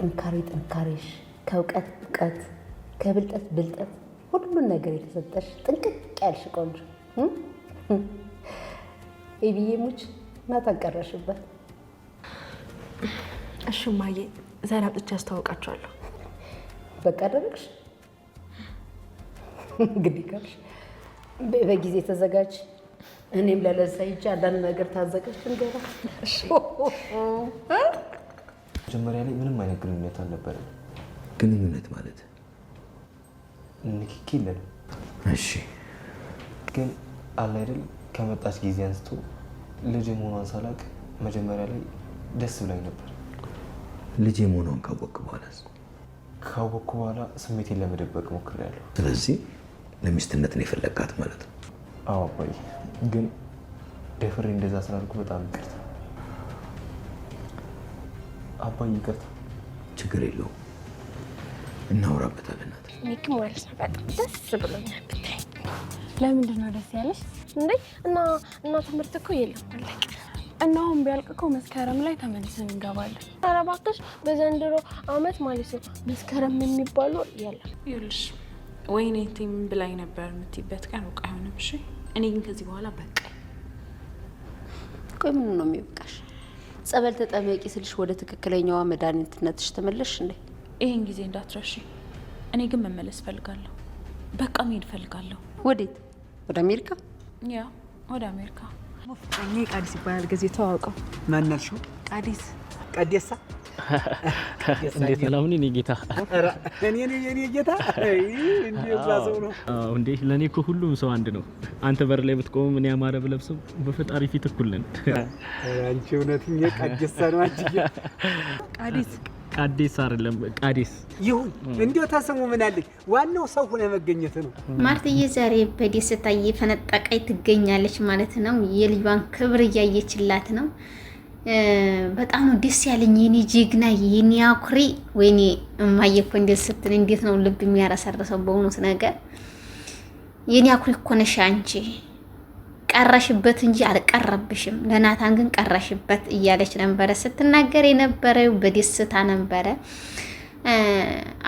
ጥንካሬሽ ከእውቀት እውቀት ከብልጠት ብልጠት ሁሉን ነገር የተሰጠሽ ጥንቅቅ ያልሽ ቆንጆ ኤቢዬ ሙች ናታቀረሽበት። እሺ እማዬ ዛሬ አምጥቼ አስተዋውቃቸዋለሁ። በቃ አደረግሽ? እንግዲህ ካልሽ በጊዜ ተዘጋጅ። እኔም ለለዛ ሂጅ አንዳንድ ነገር ታዘጋጅ እንገባ። እሺ። መጀመሪያ ላይ ምንም አይነት ግንኙነት አልነበረም። ግንኙነት ማለት ንክኪ የለም። እሺ። ግን አለ አይደል ከመጣች ጊዜ አንስቶ ልጅ መሆኗን ሳላቅ መጀመሪያ ላይ ደስ ብላኝ ነበር። ልጅ መሆኗን ካወቅክ በኋላ ስሜቴን ለመደበቅ ሞክሬያለሁ። ስለዚህ ለሚስትነት ነው የፈለጋት ማለት ነው? አዎ አባዬ፣ ግን ደፍሬ እንደዛ ስላልኩ በጣም ይቅርታ አባዬ። ይቅርታ። ችግር የለውም እናወራበታለን። እኔ ማለት ነው በጣም ደስ ብሎኛል። ብታይ ለምንድን ነው ደስ ያለሽ እንዴ? እና ትምህርት እኮ የለም አለቀ። እና አሁን ቢያልቅ እኮ መስከረም ላይ ተመልሰን እንገባለን። ኧረ እባክሽ በዘንድሮ አመት ማለት ነው መስከረም የሚባለው የለም። ይኸውልሽ ወይኔ ቲም ብላኝ ነበር የምትይበት ቀን ሩቅ አይሆንም። እሺ እኔ ግን ከዚህ በኋላ በቃ ቆይ ምን ነው የሚበቃሽ? ጸበል ተጠመቂ ስልሽ ወደ ትክክለኛዋ መድኃኒትነትሽ ተመለሽ እንዴ? ይሄን ጊዜ እንዳትረሺ። እኔ ግን መመለስ ፈልጋለሁ። በቃ መሄድ ፈልጋለሁ። ወዴት? ወደ አሜሪካ? ያ ወደ አሜሪካ። እኔ ቃዲስ ይባላል። ጊዜ ተዋውቀው። ማን አልሽው? ቃዲስ ቀዴሳ። እንዴት ነው አሁን? እኔ ጌታ እኔ ጌታ እንዴት ሰው ነው? አዎ እንዴ! ለኔ እኮ ሁሉም ሰው አንድ ነው። አንተ በር ላይ ብትቆም እኔ ያማረ ብለብስም በፈጣሪ ፊት እኩል ነን። አንቺ እውነትኛ ቀዴሳ ነው። አንቺ ቃዴስ አይደለም ቃዴስ ይሁን። እንዴው ታሰሙ ምን አለኝ። ዋናው ሰው ሆነ መገኘት ነው። ማርትዬ ዛሬ በደስታ እየፈነጠቀች ትገኛለች ማለት ነው። የልጇን ክብር እያየችላት ነው። በጣም ነው ደስ ያለኝ። የኔ ጀግና የኔ አኩሪ። ወይኔ እማዬ እኮ እንዴት ስትል እንዴት ነው ልብ የሚያረሰርሰው በእውነት ነገር። የኔ አኩሪ እኮ ነሽ አንቺ። ቀረሽበት እንጂ አልቀረብሽም። ለናታን ግን ቀረሽበት እያለች ነበረ ስትናገር የነበረው በደስታ ነበረ።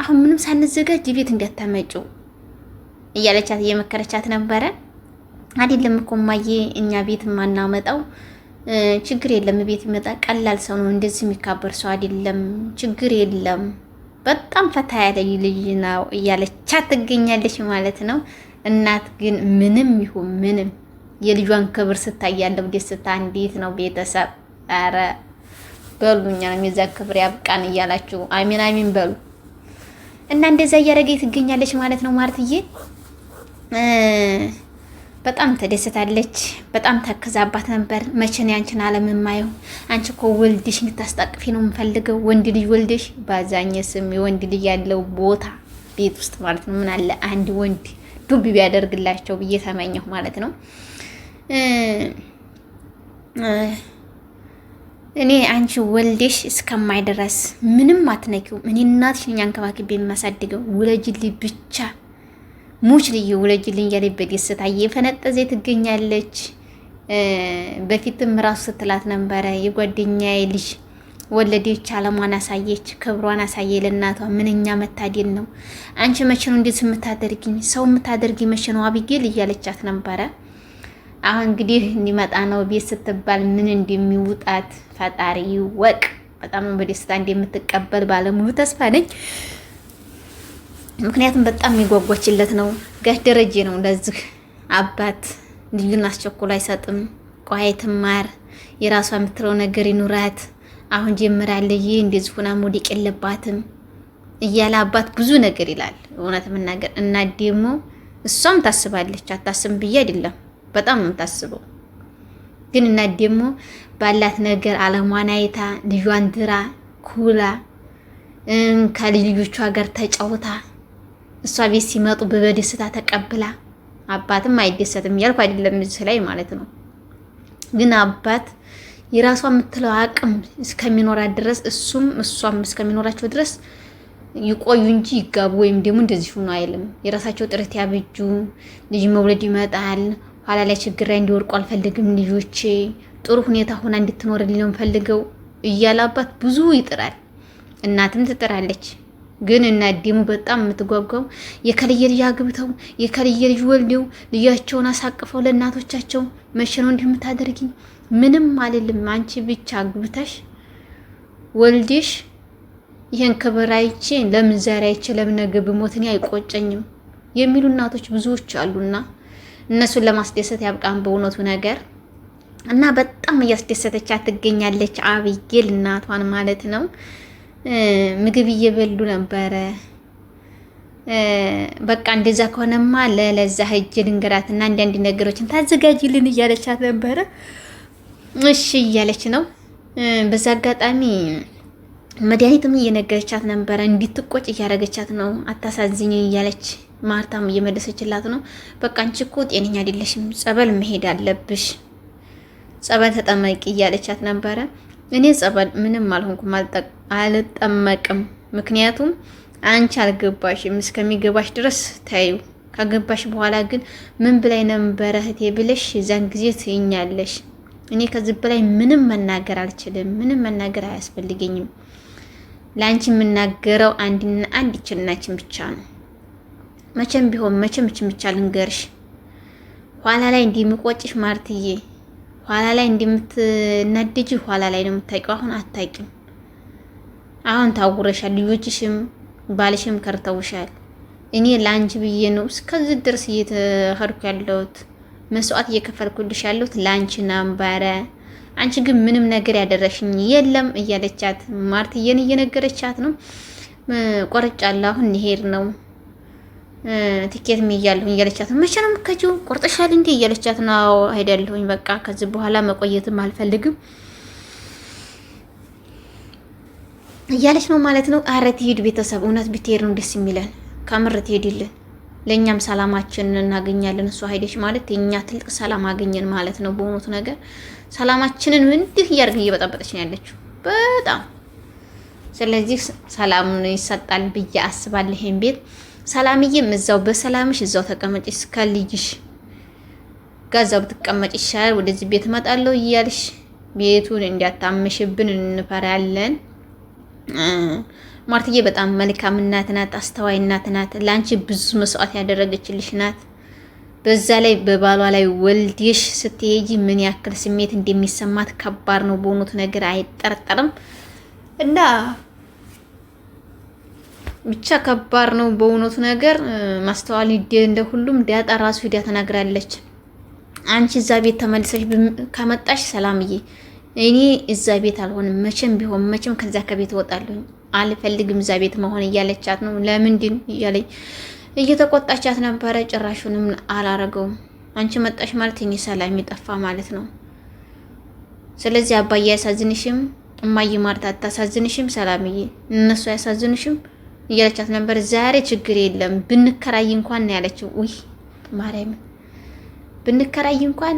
አሁን ምንም ሳንዘጋጅ ቤት እንዳታመጪው እያለቻት እየመከረቻት ነበረ። አይደለም እኮ እማዬ እኛ ቤት ማናመጣው ችግር የለም። ቤት ይመጣ ቀላል ሰው ነው፣ እንደዚህ የሚካበር ሰው አይደለም። ችግር የለም። በጣም ፈታ ያለ ልጅ ነው እያለቻት ትገኛለች ማለት ነው። እናት ግን ምንም ይሁን ምንም የልጇን ክብር ስታያለው ደስታ እንዴት ነው ቤተሰብ? አረ በሉኛ ነው የዛ ክብር ያብቃን እያላችሁ አሚን አሚን በሉ። እና እንደዛ እያደረገች ትገኛለች ማለት ነው። ማርትዬ በጣም ተደስታለች። በጣም ተከዛባት ነበር። መቼ ነው ያንቺን ዓለም የማየው? አንቺ እኮ ወልድሽ እንድታስጣቅፊ ነው የምፈልገው። ወንድ ልጅ ወልድሽ ባዛኝ ስም የወንድ ልጅ ያለው ቦታ ቤት ውስጥ ማለት ነው። ምን አለ አንድ ወንድ ዱብ ቢያደርግላቸው ብዬ ተመኘሁ ማለት ነው። እኔ አንቺ ወልደሽ እስከማይደረስ ምንም አትነኪው። እኔ እናትሽን አንከባክቤ የማሳድገው ውለጅልኝ ብቻ ሙች ልዩ ውለጅልኝ ያለ በደስታ እየፈነጠዘ ትገኛለች። በፊትም ራሱ ስትላት ነበረ የጓደኛዬ ልጅ ወለደች፣ አለሟን አሳየች፣ ክብሯን አሳየ ለእናቷ። ምንኛ መታደል ነው። አንቺ መቼ ነው እንደዚህ የምታደርጊኝ? ሰው የምታደርጊ መቼ ነው አብጌል እያለቻት ነበረ። አሁን እንግዲህ እንዲመጣ ነው ቤት ስትባል ምን እንደሚውጣት ፈጣሪ ይወቅ። በጣም በደስታ እንደምትቀበል ባለሙሉ ተስፋ ነኝ። ምክንያቱም በጣም የሚጓጓችለት ነው። ጋሽ ደረጀ ነው ለዚህ አባት ልጁን አስቸኩሎ አይሰጥም። ቆይ ትማር፣ የራሷ የምትለው ነገር ይኑራት። አሁን ጀምራለች እንደዚህ ሆና መውደቅ የለባትም እያለ አባት ብዙ ነገር ይላል። እውነት መናገር እና ደግሞ እሷም ታስባለች። አታስብም ብዬ አይደለም፣ በጣም ነው የምታስበው። ግን እና ደግሞ ባላት ነገር አለሟን አይታ ልጇን ድራ ኩላ ከልጆቿ ጋር ተጫውታ እሷ ቤት ሲመጡ በደስታ ተቀብላ አባትም አይደሰትም እያልኩ አይደለም እዚህ ላይ ማለት ነው። ግን አባት የራሷ የምትለው አቅም እስከሚኖራት ድረስ እሷም እስከሚኖራቸው ድረስ ይቆዩ እንጂ ይጋቡ ወይም ደግሞ እንደዚህ ሆኖ አይልም። የራሳቸው ጥረት ያብጁ። ልጅ መውለድ ይመጣል። ኋላ ላይ ችግር ላይ እንዲወርቁ አልፈልግም። ልጆቼ ጥሩ ሁኔታ ሆና እንድትኖርልኝ ነው ፈልገው እያለ አባት ብዙ ይጥራል። እናትም ትጥራለች። ግን እናት ደግሞ በጣም የምትጓጓው የከልየ ልጅ አግብተው የከልየ ልጅ ወልደው ልጃቸውን አሳቅፈው ለእናቶቻቸው መቼ ነው እንዲህ የምታደርጊኝ? ምንም አልልም፣ አንቺ ብቻ አግብተሽ ወልዴሽ ይህን ክብር አይቼ ለምን ዛሬ አይቼ ለምን ነገ ብሞት እኔ አይቆጨኝም የሚሉ እናቶች ብዙዎች አሉና እነሱን ለማስደሰት ያብቃን በእውነቱ ነገር። እና በጣም እያስደሰተቻት ትገኛለች አብይጌል እናቷን ማለት ነው። ምግብ እየበሉ ነበረ። በቃ እንደዛ ከሆነማ ለዛ ሂጅ ልንገራትና አንዳንድ ነገሮችን ታዘጋጅልን እያለቻት ነበረ። እሺ እያለች ነው። በዛ አጋጣሚ መድኃኒትም እየነገረቻት ነበረ። እንድትቆጭ እያደረገቻት ነው። አታሳዝኝ እያለች ማርታም እየመለሰችላት ነው። በቃ አንቺ እኮ ጤነኛ አይደለሽም፣ ጸበል መሄድ አለብሽ፣ ጸበል ተጠመቂ እያለቻት ነበረ። እኔ ጸበል ምንም አልሆንኩም፣ አልጠመቅም። ምክንያቱም አንቺ አልገባሽም፣ እስከሚገባሽ ድረስ ታዩ። ከገባሽ በኋላ ግን ምን ብላይ ነበረ እህቴ ብለሽ የዛን ጊዜ ትይኛለሽ። እኔ ከዚህ በላይ ምንም መናገር አልችልም፣ ምንም መናገር አያስፈልገኝም። ለአንቺ የምናገረው አንድና አንድ ችናችን ብቻ ነው። መቼም ቢሆን መቼም ብቻ ልንገርሽ፣ ኋላ ላይ እንደሚቆጭሽ ማርትዬ፣ ኋላ ላይ እንደምትናደጂ ኋላ ላይ ነው የምታውቂው። አሁን አታውቂም። አሁን ታውረሻል። ልጆችሽም ባልሽም ከርተውሻል። እኔ ለአንቺ ብዬ ነው እስከዚህ ድረስ እየተኸርኩ ያለሁት፣ መስዋዕት እየከፈልኩልሽ ያለሁት ለአንቺ ነበረ። አንቺ ግን ምንም ነገር ያደረሽኝ የለም እያለቻት ማርትዬን እየነገረቻት ነው። ቆርጫለሁ፣ አሁን ልሄድ ነው፣ ትኬት እያለሁኝ እያለቻት ነው። መቼ ነው የምትከጂው? ቆርጠሻል እንዴ እያለቻት ነው። ሄዳለሁኝ፣ በቃ ከዚህ በኋላ መቆየትም አልፈልግም እያለች ነው ማለት ነው። አረ ትሄድ ቤተሰብ፣ እውነት ብትሄድ ነው ደስ የሚለን፣ ከምር ትሄድልን፣ ለእኛም ሰላማችንን እናገኛለን። እሷ ሄደች ማለት የእኛ ትልቅ ሰላም አገኘን ማለት ነው። በእውነቱ ነገር ሰላማችንን እንዲህ እያደረግን እየበጠበጠች ነው ያለችው በጣም። ስለዚህ ሰላም ይሰጣል ብዬ አስባለሁ። ይሄን ቤት ሰላምዬም እዛው በሰላምሽ እዛው ተቀመጭ፣ እስከ ልጅሽ ጋዛው ብትቀመጭ ይሻላል። ወደዚህ ቤት እመጣለሁ እያልሽ ቤቱን እንዲያታምሽብን እንፈራለን። ማርትዬ በጣም መልካም እናት ናት፣ አስተዋይ እናት ናት። ለአንቺ ብዙ መስዋዕት ያደረገችልሽ ናት። በዛ ላይ በባሏ ላይ ወልዴሽ ስትሄጂ ምን ያክል ስሜት እንደሚሰማት ከባድ ነው በእውነቱ ነገር አይጠረጠርም። እና ብቻ ከባድ ነው በእውነቱ ነገር ማስተዋል እንደ ሁሉም ዳጣ ራሱ ሂዳ ተናግራለች። አንቺ እዛ ቤት ተመልሰሽ ከመጣሽ ሰላምዬ፣ እኔ እዛ ቤት አልሆንም፣ መቼም ቢሆን መቼም ከዛ ከቤት እወጣለሁ፣ አልፈልግም እዛ ቤት መሆን እያለቻት ነው። ለምንድን እያለኝ እየተቆጣቻት ነበረ። ጭራሹንም አላረገውም። አንቺ መጣሽ ማለት እኔ ሰላም ይጠፋ ማለት ነው። ስለዚህ አባዬ አያሳዝንሽም? እማዬ ማርታ አታሳዝንሽም? ሰላምዬ እነሱ አያሳዝንሽም እያለቻት ነበር። ዛሬ ችግር የለም ብንከራይ እንኳን ነው ያለችው። ውይ ማርያም፣ ብንከራይ እንኳን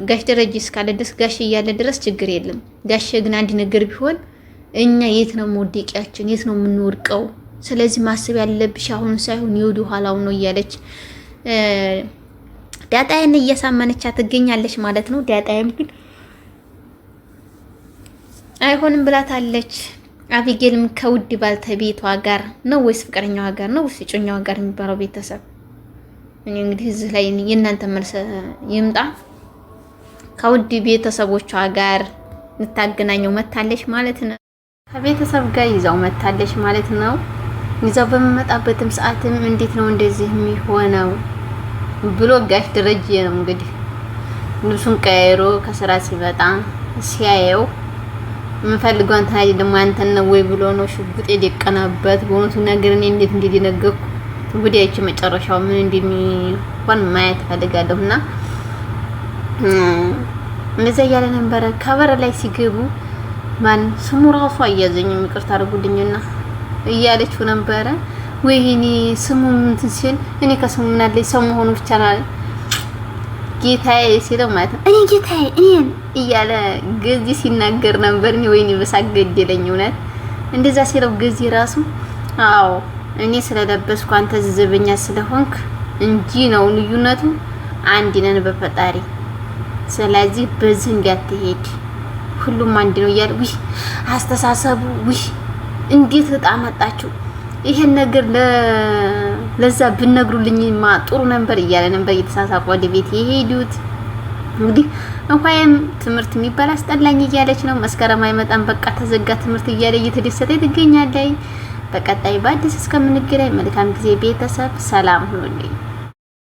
ጋሽ ደረጀ እስካለ ድረስ ጋሽ እያለ ድረስ ችግር የለም። ጋሽ ግን አንድ ነገር ቢሆን እኛ የት ነው መውደቂያችን? የት ነው የምንወድቀው? ስለዚህ ማሰብ ያለብሽ አሁን ሳይሆን የወዱ ኋላው ነው እያለች ዳጣዬን እያሳመነቻት ትገኛለች ማለት ነው። ዳጣዬም ግን አይሆንም ብላታለች። አቢጌልም ከውድ ባልተቤቷ ጋር ነው ወይስ ፍቅረኛዋ ጋር ነው ወይስ እጮኛዋ ጋር የሚባለው ቤተሰብ እኔ እንግዲህ እዚህ ላይ የእናንተ መልስ ይምጣ። ከውድ ቤተሰቦቿ ጋር ልታገናኘው መታለች ማለት ነው። ከቤተሰብ ጋር ይዛው መታለች ማለት ነው። ይዛው በመጣበትም ሰዓትም እንዴት ነው እንደዚህ የሚሆነው ብሎ ጋሽ ደረጀ ነው እንግዲህ ልብሱን ቀይሮ ከስራ ሲመጣ ሲያየው የምፈልገው አንተ አይደለም አንተን ነው ወይ ብሎ ነው ሽጉጥ የደቀነበት። በእውነቱ ነገር እኔ እንዴት እንደደነገኩ እንግዲህ አይቼ መጨረሻው ምን እንደሚሆን ማየት ፈልጋለሁና እንደዛ ያለ ነበር። ከበር ላይ ሲገቡ ማን ስሙ ራሱ አያዘኝም፣ ይቅርታ አድርጉልኝና እያለችው ነበረ። ወይኔ ስሙ እንትን ሲል እኔ ከስሙ ምን አለኝ ሰው መሆኑ ብቻ ነው ጌታዬ ሲለው ማለት ነው። እኔ ጌታዬ እኔን እያለ ገዚ ሲናገር ነበር። እኔ ወይኔ በሳቅ ገደለኝ እውነት እንደዛ ሲለው ገዚ ራሱ አዎ እኔ ስለለበስኩ አንተ ዘበኛ ስለሆንክ እንጂ ነው ልዩነቱ፣ አንድ ነን በፈጣሪ። ስለዚህ በዚህ እንዳትሄድ ሁሉም አንድ ነው እያለ ውይ አስተሳሰቡ ውይ እንዴት እጣ መጣችሁ ይሄን ነገር ለዛ ብነግሩልኝማ ጥሩ ነበር እያለ ነበር እየተሳሳቁ ወደ ቤት የሄዱት። እንግዲህ እንኳን ትምህርት የሚባል አስጠላኝ እያለች ነው። መስከረም አይመጣም በቃ ተዘጋ ትምህርት እያለ እየተደሰተ ትገኛለች። በቀጣይ በአዲስ እስከምንገናኝ መልካም ጊዜ ቤተሰብ፣ ሰላም ሁኑልኝ።